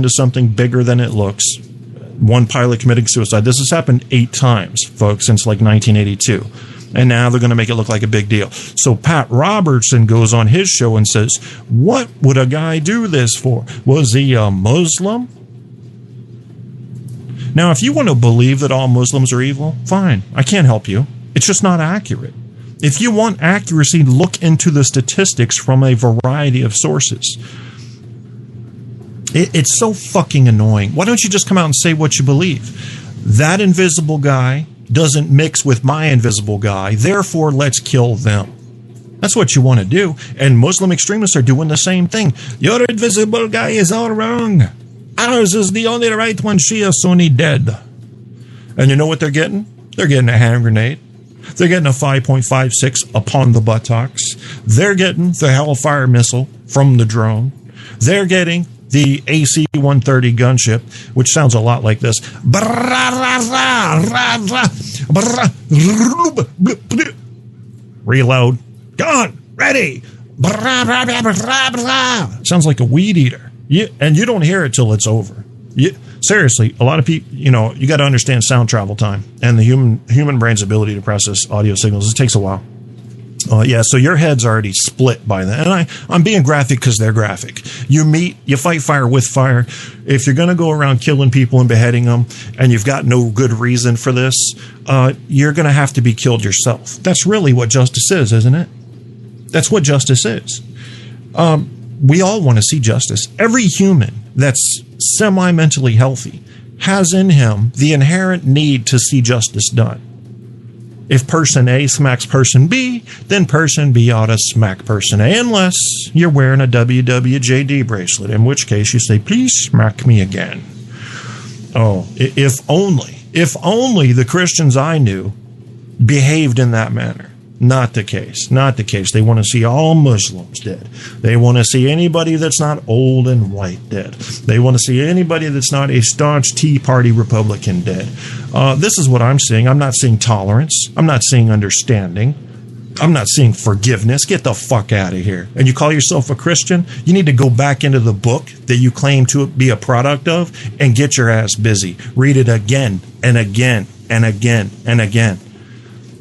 into something bigger than it looks. One pilot committing suicide. This has happened 8 times, folks, since like 1982. And now they're going to make it look like a big deal. So Pat Robertson goes on his show and says, what would a guy do this for? Was he a Muslim? Now, if you want to believe that all Muslims are evil, fine. I can't help you. It's just not accurate. If you want accuracy, look into the statistics from a variety of sources. It's so fucking annoying. Why don't you just come out and say what you believe? That invisible guy doesn't mix with my invisible guy, therefore let's kill them. That's what you want to do. And Muslim extremists are doing the same thing. Your invisible guy is all wrong. Ours is the only right one. Shia Sunni dead. And you know what they're getting? They're getting a hand grenade. They're getting a 5.56 upon the buttocks. They're getting the Hellfire missile from the drone. They're getting the AC-130 gunship, which sounds a lot like this. Reload. Gone. Ready. Sounds like a weed eater. And you don't hear it till it's over. Seriously, a lot of people, you got to understand sound travel time and the human brain's ability to process audio signals. It takes a while. So your head's already split by then. And I'm being graphic because they're graphic. You fight fire with fire. If you're going to go around killing people and beheading them and you've got no good reason for this, you're going to have to be killed yourself. That's really what justice is, isn't it? That's what justice is. We all want to see justice. Every human that's semi-mentally healthy has in him the inherent need to see justice done. If person A smacks person B, then person B ought to smack person A, unless you're wearing a WWJD bracelet, in which case you say, please smack me again. Oh, if only the Christians I knew behaved in that manner. Not the case. Not the case. They want to see all Muslims dead. They want to see anybody that's not old and white dead. They want to see anybody that's not a staunch Tea Party Republican dead. This is what I'm seeing. I'm not seeing tolerance. I'm not seeing understanding. I'm not seeing forgiveness. Get the fuck out of here. And you call yourself a Christian? You need to go back into the book that you claim to be a product of and get your ass busy. Read it again and again and again and again.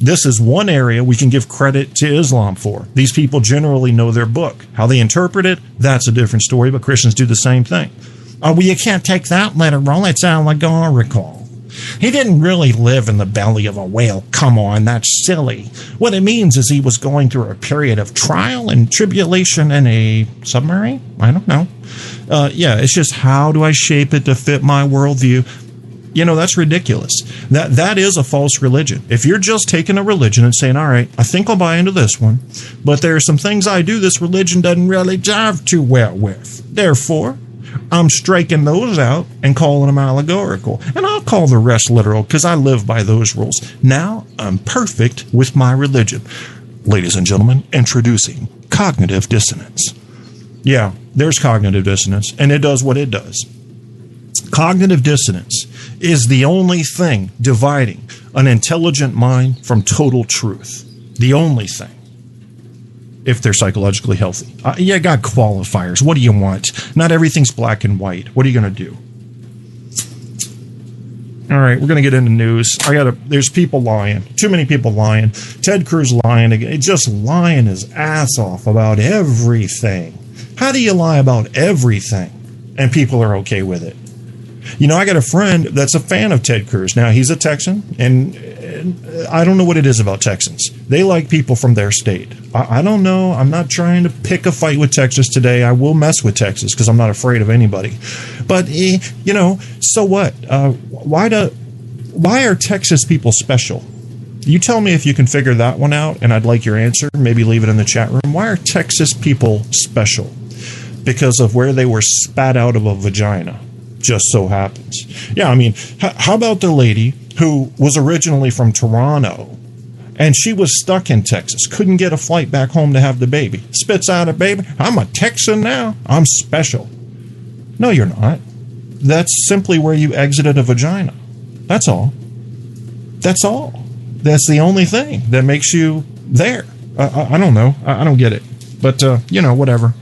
This is one area we can give credit to Islam for. These people generally know their book. How they interpret it, that's a different story, but Christians do the same thing. Well, you can't take that literal. It's allegorical. He didn't really live in the belly of a whale. Come on, that's silly. What it means is he was going through a period of trial and tribulation in a submarine? I don't know. It's just how do I shape it to fit my worldview? That's ridiculous. That is a false religion. If you're just taking a religion and saying, all right, I think I'll buy into this one, but there are some things I do this religion doesn't really jive too well with. Therefore, I'm striking those out and calling them allegorical. And I'll call the rest literal because I live by those rules. Now I'm perfect with my religion. Ladies and gentlemen, introducing cognitive dissonance. Yeah, there's cognitive dissonance, and it does what it does. Cognitive dissonance is the only thing dividing an intelligent mind from total truth. The only thing. If they're psychologically healthy. You got qualifiers. What do you want? Not everything's black and white. What are you going to do? All right, we're going to get into news. There's people lying. Too many people lying. Ted Cruz lying again. Just lying his ass off about everything. How do you lie about everything and people are okay with it? I got a friend that's a fan of Ted Cruz. Now, he's a Texan, and I don't know what it is about Texans. They like people from their state. I don't know. I'm not trying to pick a fight with Texas today. I will mess with Texas because I'm not afraid of anybody. But, so what? Why are Texas people special? You tell me if you can figure that one out, and I'd like your answer. Maybe leave it in the chat room. Why are Texas people special? Because of where they were spat out of a vagina. Just so happens. Yeah, how about the lady who was originally from Toronto and she was stuck in Texas, couldn't get a flight back home to have the baby, spits out a baby, I'm a Texan now, I'm special. No, you're not. That's simply where you exited a vagina. That's all. That's all. That's the only thing that makes you there. I don't know. I don't get it. But, whatever.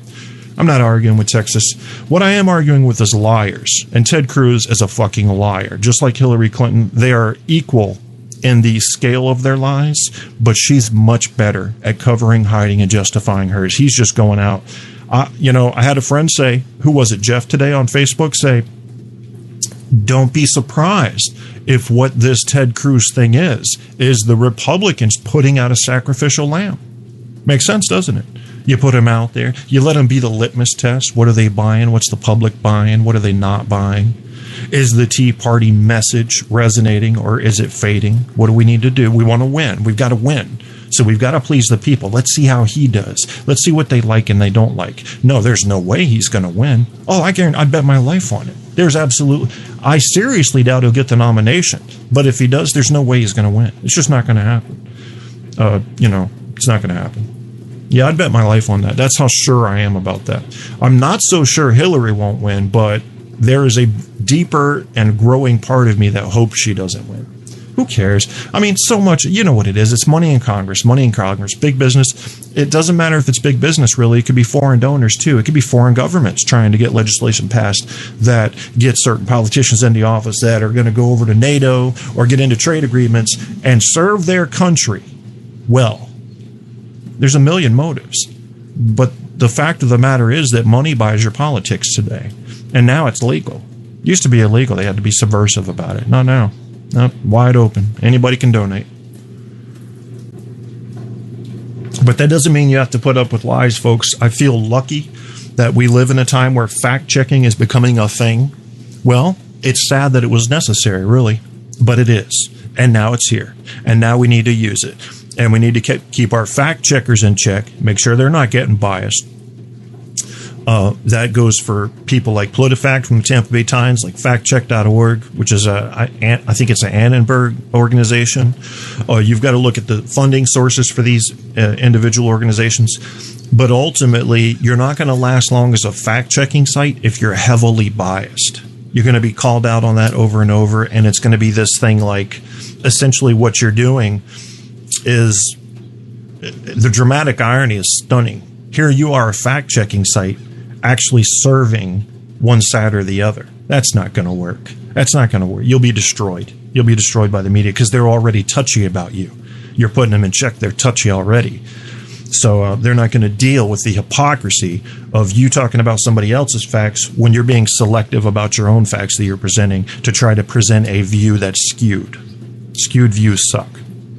I'm not arguing with Texas. What I am arguing with is liars. And Ted Cruz is a fucking liar. Just like Hillary Clinton, they are equal in the scale of their lies, but she's much better at covering, hiding, and justifying hers. He's just going out. I had a friend say, who was it, Jeff, today on Facebook, say, don't be surprised if what this Ted Cruz thing is the Republicans putting out a sacrificial lamb. Makes sense, doesn't it? You put him out there. You let him be the litmus test. What are they buying? What's the public buying? What are they not buying? Is the Tea Party message resonating or is it fading? What do we need to do? We want to win. We've got to win. So we've got to please the people. Let's see how he does. Let's see what they like and they don't like. No, there's no way he's going to win. Oh, I'd bet my life on it. I seriously doubt he'll get the nomination. But if he does, there's no way he's going to win. It's just not going to happen. It's not going to happen. Yeah, I'd bet my life on that. That's how sure I am about that. I'm not so sure Hillary won't win, but there is a deeper and growing part of me that hopes she doesn't win. Who cares? I mean, so much, you know what it is. It's money in Congress, big business. It doesn't matter if it's big business, really. It could be foreign donors, too. It could be foreign governments trying to get legislation passed that gets certain politicians into office that are going to go over to NATO or get into trade agreements and serve their country well. There's a million motives. But the fact of the matter is that money buys your politics today. And now it's legal. It used to be illegal. They had to be subversive about it. Not now. Nope, wide open. Anybody can donate. But that doesn't mean you have to put up with lies, folks. I feel lucky that we live in a time where fact-checking is becoming a thing. Well, it's sad that it was necessary, really. But it is. And now it's here. And now we need to use it. And we need to keep our fact-checkers in check. Make sure they're not getting biased. That goes for people like PolitiFact from the Tampa Bay Times, like factcheck.org, which is I think it's an Annenberg organization. You've got to look at the funding sources for these individual organizations. But ultimately, you're not going to last long as a fact-checking site if you're heavily biased. You're going to be called out on that over and over, and it's going to be this thing like essentially what you're doing is the dramatic irony is stunning. Here you are, a fact-checking site, actually serving one side or the other. That's not going to work. That's not going to work. You'll be destroyed. You'll be destroyed by the media because they're already touchy about you. You're putting them in check. They're touchy already. So they're not going to deal with the hypocrisy of you talking about somebody else's facts when you're being selective about your own facts that you're presenting to try to present a view that's skewed. Skewed views suck.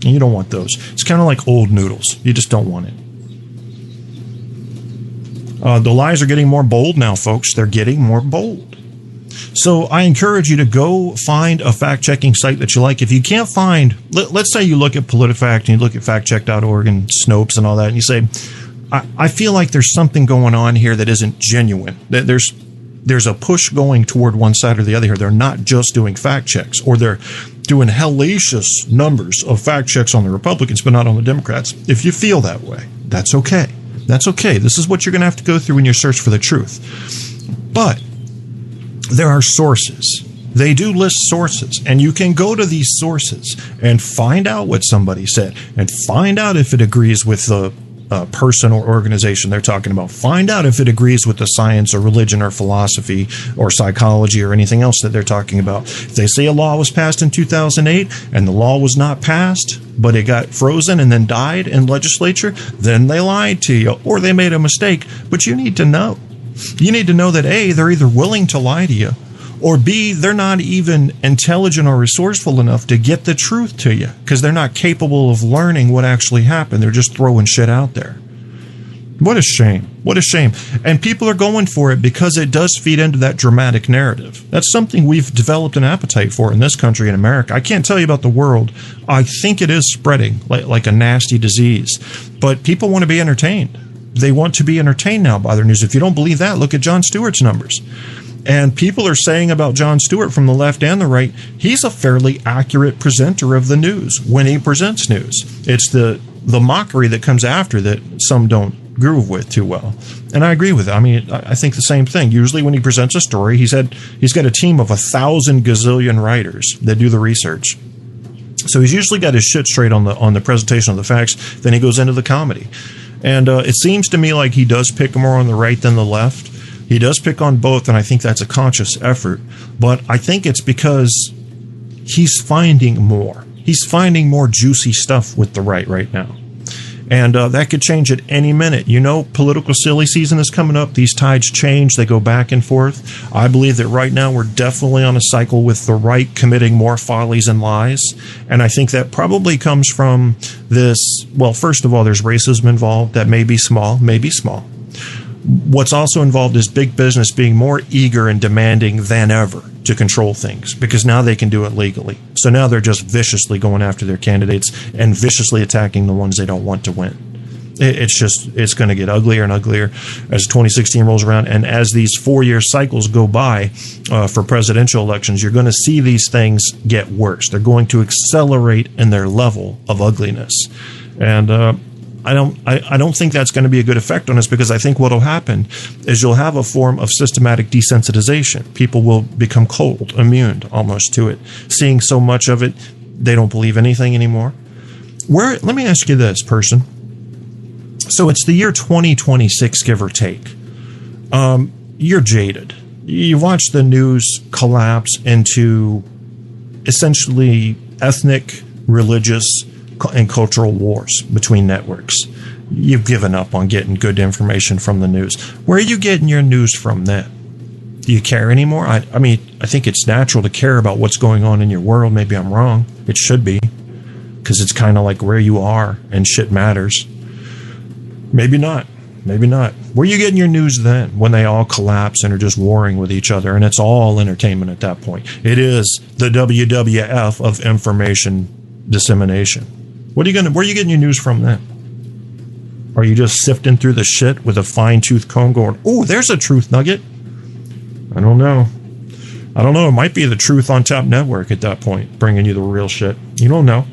And you don't want those. It's kind of like old noodles. You just don't want it. The lies are getting more bold now, folks. They're getting more bold. So I encourage you to go find a fact-checking site that you like. If you can't find, let's say you look at PolitiFact and you look at factcheck.org and Snopes and all that, and you say, I feel like there's something going on here that isn't genuine. There's a push going toward one side or the other here. They're not just doing fact checks, or they're doing hellacious numbers of fact checks on the Republicans, but not on the Democrats. If you feel that way, that's okay. That's okay. This is what you're going to have to go through when you search for the truth. But there are sources. They do list sources, and you can go to these sources and find out what somebody said and find out if it agrees with the person or organization they're talking about. Find out if it agrees with the science or religion or philosophy or psychology or anything else that they're talking about. If they say a law was passed in 2008 and the law was not passed, but it got frozen and then died in legislature, then they lied to you or they made a mistake. But you need to know. You need to know that A, they're either willing to lie to you, or B, they're not even intelligent or resourceful enough to get the truth to you because they're not capable of learning what actually happened. They're just throwing shit out there. What a shame. What a shame. And people are going for it because it does feed into that dramatic narrative. That's something we've developed an appetite for in this country, in America. I can't tell you about the world. I think it is spreading like a nasty disease. But people want to be entertained. They want to be entertained now by their news. If you don't believe that, look at Jon Stewart's numbers. And people are saying about Jon Stewart from the left and the right, he's a fairly accurate presenter of the news when he presents news. It's the mockery that comes after that some don't groove with too well. And I agree with it. I mean, I think the same thing. Usually when he presents a story, he's got a team of 1,000 gazillion writers that do the research. So he's usually got his shit straight on the presentation of the facts. Then he goes into the comedy. And it seems to me like he does pick more on the right than the left. He does pick on both, and I think that's a conscious effort. But I think it's because he's finding more. He's finding more juicy stuff with the right now. And that could change at any minute. You know, political silly season is coming up. These tides change. They go back and forth. I believe that right now we're definitely on a cycle with the right committing more follies and lies. And I think that probably comes from this. Well, first of all, there's racism involved. That may be small, What's also involved is big business being more eager and demanding than ever to control things, because now they can do it legally. So now they're just viciously going after their candidates and viciously attacking the ones they don't want to win. It's going to get uglier and uglier as 2016 rolls around. And as these 4-year cycles go by for presidential elections, you're going to see these things get worse. They're going to accelerate in their level of ugliness. And I don't think that's going to be a good effect on us, because I think what will happen is you'll have a form of systematic desensitization. People will become cold, immune almost to it. Seeing so much of it, they don't believe anything anymore. Let me ask you this, person. So it's the year 2026, give or take. You're jaded. You watch the news collapse into essentially ethnic, religious, and cultural wars between networks. You've given up on getting good information from the news. Where are you getting your news from then? Do you care anymore? I mean, I think it's natural to care about what's going on in your world. Maybe I'm wrong. It should be, because it's kind of like where you are and shit matters. Maybe not. Maybe not. Where are you getting your news then, when they all collapse and are just warring with each other, and it's all entertainment at that point? It is the WWF of information dissemination. Where are you getting your news from then? Are you just sifting through the shit with a fine-tooth comb going, "Oh, there's a truth nugget"? I don't know. It might be the Truth on Tap network at that point, bringing you the real shit. You don't know.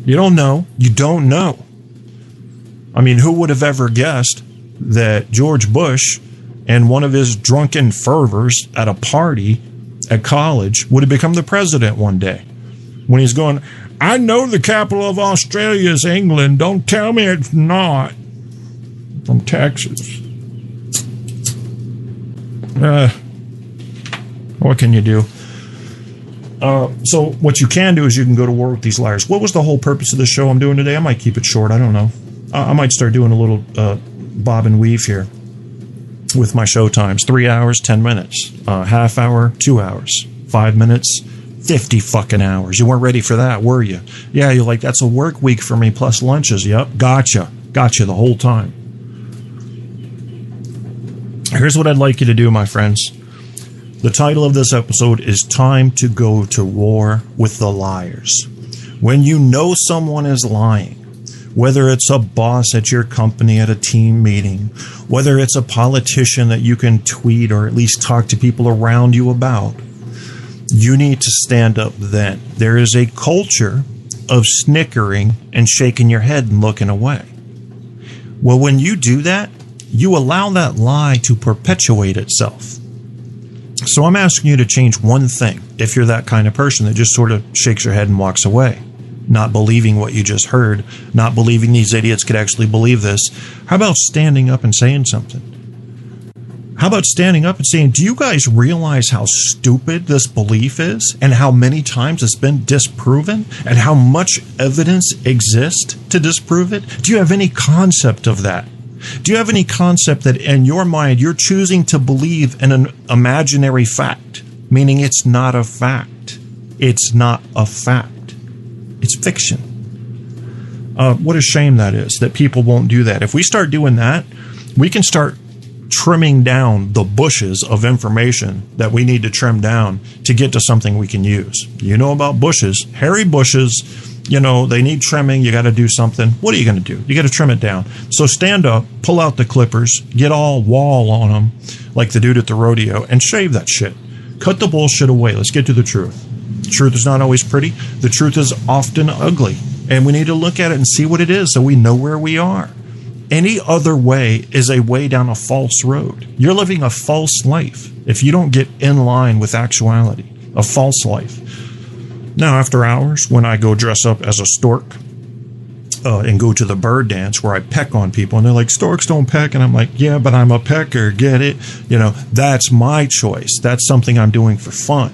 You don't know. I mean, who would have ever guessed that George Bush and one of his drunken fervors at a party at college would have become the president one day? When he's going, "I know the capital of Australia is England. Don't tell me it's not." From Texas. What can you do? So what you can do is you can go to war with these liars. What was the whole purpose of the show I'm doing today? I might keep it short. I don't know. I might start doing a little bob and weave here with my show times. 3 hours, 10 minutes. Half hour, 2 hours. 5 minutes, 50 fucking hours. You weren't ready for that, were you? Yeah, you're like, that's a work week for me plus lunches. Yep, gotcha the whole time. Here's what I'd like you to do, my friends. The title of this episode is Time to Go to War with the Liars. When you know someone is lying, whether it's a boss at your company at a team meeting, whether it's a politician that you can tweet or at least talk to people around you about, you need to stand up then. There is a culture of snickering and shaking your head and looking away. Well, when you do that, you allow that lie to perpetuate itself. So I'm asking you to change one thing if you're that kind of person that just sort of shakes your head and walks away, not believing what you just heard, not believing these idiots could actually believe this. How about standing up and saying something? How about standing up and saying, do you guys realize how stupid this belief is and how many times it's been disproven and how much evidence exists to disprove it? Do you have any concept of that? Do you have any concept that in your mind you're choosing to believe in an imaginary fact, meaning it's not a fact? It's not a fact. It's fiction. What a shame that is, that people won't do that. If we start doing that, we can start trimming down the bushes of information that we need to trim down to get to something we can use. You know about bushes, hairy bushes, you know, they need trimming. You got to do something. What are you going to do? You got to trim it down. So stand up, pull out the clippers, get all wall on them like the dude at the rodeo, and shave that shit. Cut the bullshit away. Let's get to the truth. The truth is not always pretty. The truth is often ugly. And we need to look at it and see what it is so we know where we are. Any other way is a way down a false road. You're living a false life if you don't get in line with actuality. A false life. Now, after hours, when I go dress up as a stork and go to the bird dance where I peck on people, and they're like, storks don't peck, and I'm like, yeah, but I'm a pecker, get it? That's my choice. That's something I'm doing for fun.